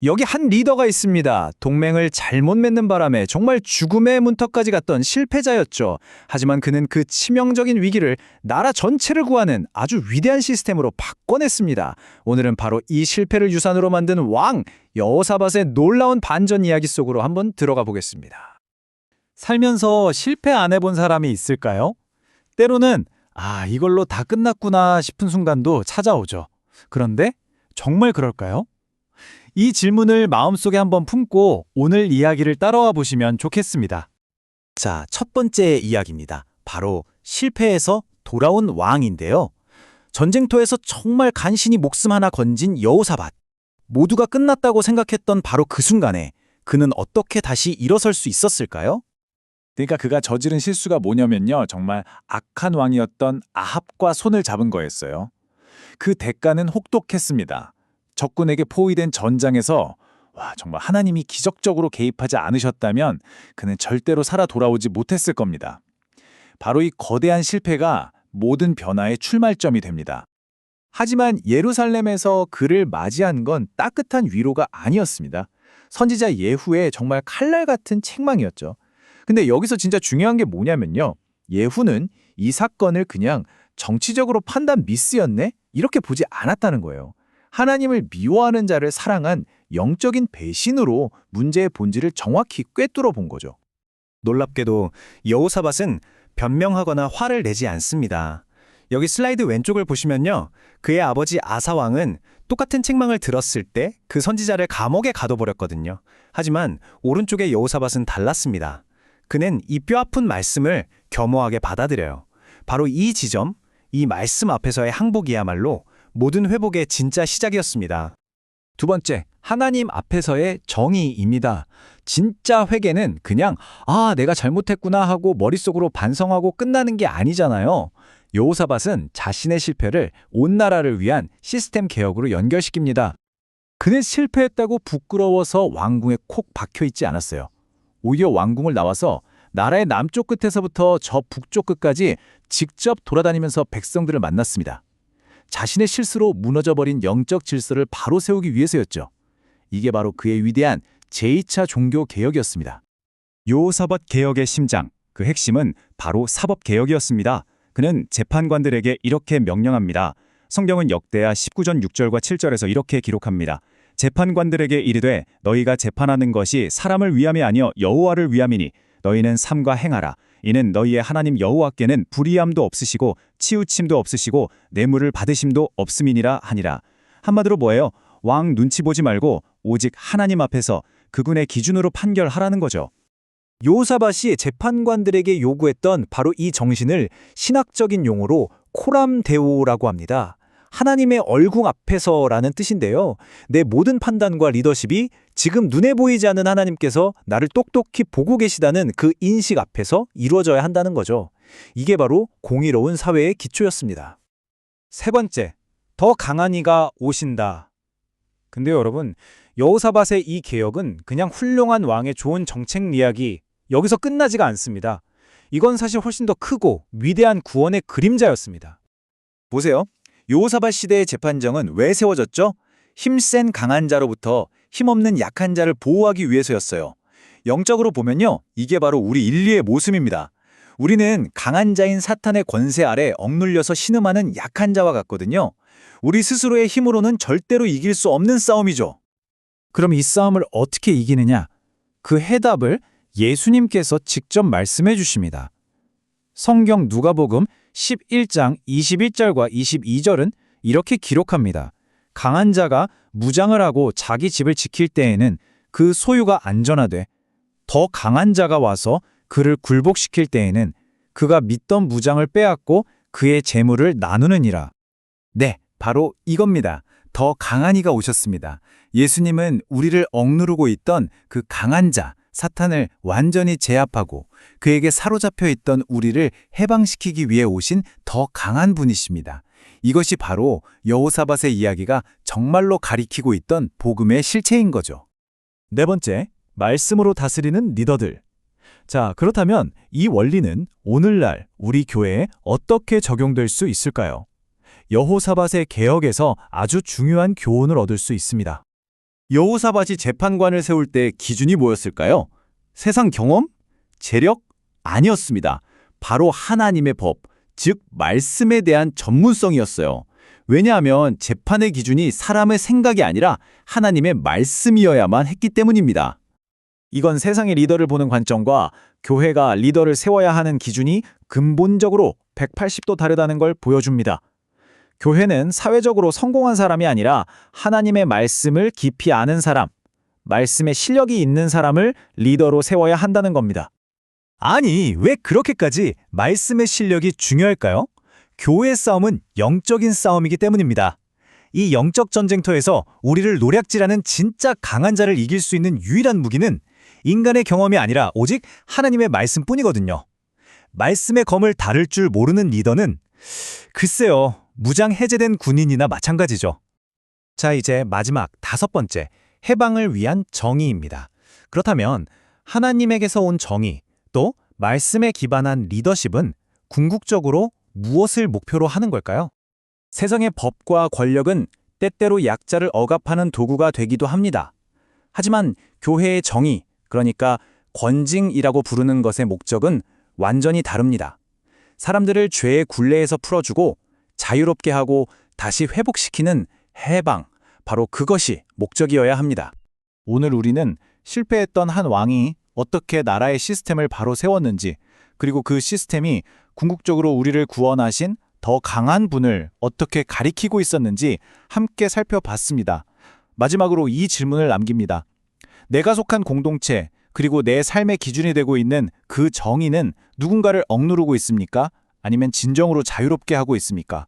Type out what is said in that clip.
여기 한 리더가 있습니다. 동맹을 잘못 맺는 바람에 정말 죽음의 문턱까지 갔던 실패자였죠. 하지만 그는 그 치명적인 위기를 나라 전체를 구하는 아주 위대한 시스템으로 바꿔냈습니다. 오늘은 바로 이 실패를 유산으로 만든 왕 여호사밧의 놀라운 반전 이야기 속으로 한번 들어가 보겠습니다. 살면서 실패 안 해본 사람이 있을까요? 때로는 이걸로 다 끝났구나 싶은 순간도 찾아오죠. 그런데 정말 그럴까요? 이 질문을 마음속에 한번 품고 오늘 이야기를 따라와 보시면 좋겠습니다. 자, 첫 번째 이야기입니다. 바로 실패해서 돌아온 왕인데요. 전쟁터에서 정말 간신히 목숨 하나 건진 여호사밧. 모두가 끝났다고 생각했던 바로 그 순간에 그는 어떻게 다시 일어설 수 있었을까요? 그러니까 그가 저지른 실수가 뭐냐면요. 정말 악한 왕이었던 아합과 손을 잡은 거였어요. 그 대가는 혹독했습니다. 적군에게 포위된 전장에서 정말 하나님이 기적적으로 개입하지 않으셨다면 그는 절대로 살아 돌아오지 못했을 겁니다. 바로 이 거대한 실패가 모든 변화의 출발점이 됩니다. 하지만 예루살렘에서 그를 맞이한 건 따뜻한 위로가 아니었습니다. 선지자 예후의 정말 칼날 같은 책망이었죠. 근데 여기서 진짜 중요한 게 뭐냐면요. 예후는 이 사건을 그냥 정치적으로 판단 미스였네? 이렇게 보지 않았다는 거예요. 하나님을 미워하는 자를 사랑한 영적인 배신으로 문제의 본질을 정확히 꿰뚫어 본 거죠. 놀랍게도 여호사밧은 변명하거나 화를 내지 않습니다. 여기 슬라이드 왼쪽을 보시면요. 그의 아버지 아사 왕은 똑같은 책망을 들었을 때 그 선지자를 감옥에 가둬버렸거든요. 하지만 오른쪽의 여호사밧은 달랐습니다. 그는 이 뼈아픈 말씀을 겸허하게 받아들여요. 바로 이 지점, 이 말씀 앞에서의 항복이야말로 모든 회복의 진짜 시작이었습니다. 두 번째, 하나님 앞에서의 정의입니다. 진짜 회개는 그냥 내가 잘못했구나 하고 머릿속으로 반성하고 끝나는 게 아니잖아요. 여호사밧은 자신의 실패를 온 나라를 위한 시스템 개혁으로 연결시킵니다. 그는 실패했다고 부끄러워서 왕궁에 콕 박혀있지 않았어요. 오히려 왕궁을 나와서 나라의 남쪽 끝에서부터 저 북쪽 끝까지 직접 돌아다니면서 백성들을 만났습니다. 자신의 실수로 무너져버린 영적 질서를 바로 세우기 위해서였죠. 이게 바로 그의 위대한 제2차 종교 개혁이었습니다. 여호사밧 개혁의 심장, 그 핵심은 바로 사법개혁이었습니다. 그는 재판관들에게 이렇게 명령합니다. 성경은 역대하 19전 6절과 7절에서 이렇게 기록합니다. 재판관들에게 이르되 너희가 재판하는 것이 사람을 위함이 아니여 여호와를 위함이니 너희는 삼가 행하라. 이는 너희의 하나님 여호와께는 불의함도 없으시고 치우침도 없으시고 뇌물을 받으심도 없음이니라 하니라. 한마디로 뭐예요? 왕 눈치 보지 말고 오직 하나님 앞에서 그분의 기준으로 판결하라는 거죠. 여호사밧이 재판관들에게 요구했던 바로 이 정신을 신학적인 용어로 코람데오라고 합니다. 하나님의 얼궁 앞에서라는 뜻인데요. 내 모든 판단과 리더십이 지금 눈에 보이지 않는 하나님께서 나를 똑똑히 보고 계시다는 그 인식 앞에서 이루어져야 한다는 거죠. 이게 바로 공의로운 사회의 기초였습니다. 세 번째, 더 강한 이가 오신다. 근데 여러분, 여호사밧의 이 개혁은 그냥 훌륭한 왕의 좋은 정책 이야기, 여기서 끝나지가 않습니다. 이건 사실 훨씬 더 크고 위대한 구원의 그림자였습니다. 보세요. 여호사밧 시대의 재판정은 왜 세워졌죠? 힘센 강한 자로부터 힘없는 약한 자를 보호하기 위해서였어요. 영적으로 보면요. 이게 바로 우리 인류의 모습입니다. 우리는 강한 자인 사탄의 권세 아래 억눌려서 신음하는 약한 자와 같거든요. 우리 스스로의 힘으로는 절대로 이길 수 없는 싸움이죠. 그럼 이 싸움을 어떻게 이기느냐? 그 해답을 예수님께서 직접 말씀해 주십니다. 성경 누가복음 11장 21절과 22절은 이렇게 기록합니다. 강한 자가 무장을 하고 자기 집을 지킬 때에는 그 소유가 안전하되 더 강한 자가 와서 그를 굴복시킬 때에는 그가 믿던 무장을 빼앗고 그의 재물을 나누느니라. 네, 바로 이겁니다. 더 강한 이가 오셨습니다. 예수님은 우리를 억누르고 있던 그 강한 자, 사탄을 완전히 제압하고 그에게 사로잡혀 있던 우리를 해방시키기 위해 오신 더 강한 분이십니다. 이것이 바로 여호사밧의 이야기가 정말로 가리키고 있던 복음의 실체인 거죠. 네 번째, 말씀으로 다스리는 리더들. 자, 그렇다면 이 원리는 오늘날 우리 교회에 어떻게 적용될 수 있을까요? 여호사밧의 개혁에서 아주 중요한 교훈을 얻을 수 있습니다. 여호사밧이 재판관을 세울 때 기준이 뭐였을까요? 세상 경험? 재력? 아니었습니다. 바로 하나님의 법, 즉 말씀에 대한 전문성이었어요. 왜냐하면 재판의 기준이 사람의 생각이 아니라 하나님의 말씀이어야만 했기 때문입니다. 이건 세상의 리더를 보는 관점과 교회가 리더를 세워야 하는 기준이 근본적으로 180도 다르다는 걸 보여줍니다. 교회는 사회적으로 성공한 사람이 아니라 하나님의 말씀을 깊이 아는 사람, 말씀에 실력이 있는 사람을 리더로 세워야 한다는 겁니다. 아니, 왜 그렇게까지 말씀의 실력이 중요할까요? 교회의 싸움은 영적인 싸움이기 때문입니다. 이 영적 전쟁터에서 우리를 노략질하는 진짜 강한 자를 이길 수 있는 유일한 무기는 인간의 경험이 아니라 오직 하나님의 말씀뿐이거든요. 말씀의 검을 다룰 줄 모르는 리더는 글쎄요, 무장 해제된 군인이나 마찬가지죠. 자, 이제 마지막 5번째, 해방을 위한 정의입니다. 그렇다면 하나님에게서 온 정의, 또 말씀에 기반한 리더십은 궁극적으로 무엇을 목표로 하는 걸까요? 세상의 법과 권력은 때때로 약자를 억압하는 도구가 되기도 합니다. 하지만 교회의 정의, 그러니까 권징이라고 부르는 것의 목적은 완전히 다릅니다. 사람들을 죄의 굴레에서 풀어주고 자유롭게 하고 다시 회복시키는 해방, 바로 그것이 목적이어야 합니다. 오늘 우리는 실패했던 한 왕이 어떻게 나라의 시스템을 바로 세웠는지, 그리고 그 시스템이 궁극적으로 우리를 구원하신 더 강한 분을 어떻게 가리키고 있었는지 함께 살펴봤습니다. 마지막으로 이 질문을 남깁니다. 내가 속한 공동체, 그리고 내 삶의 기준이 되고 있는 그 정의는 누군가를 억누르고 있습니까? 아니면 진정으로 자유롭게 하고 있습니까?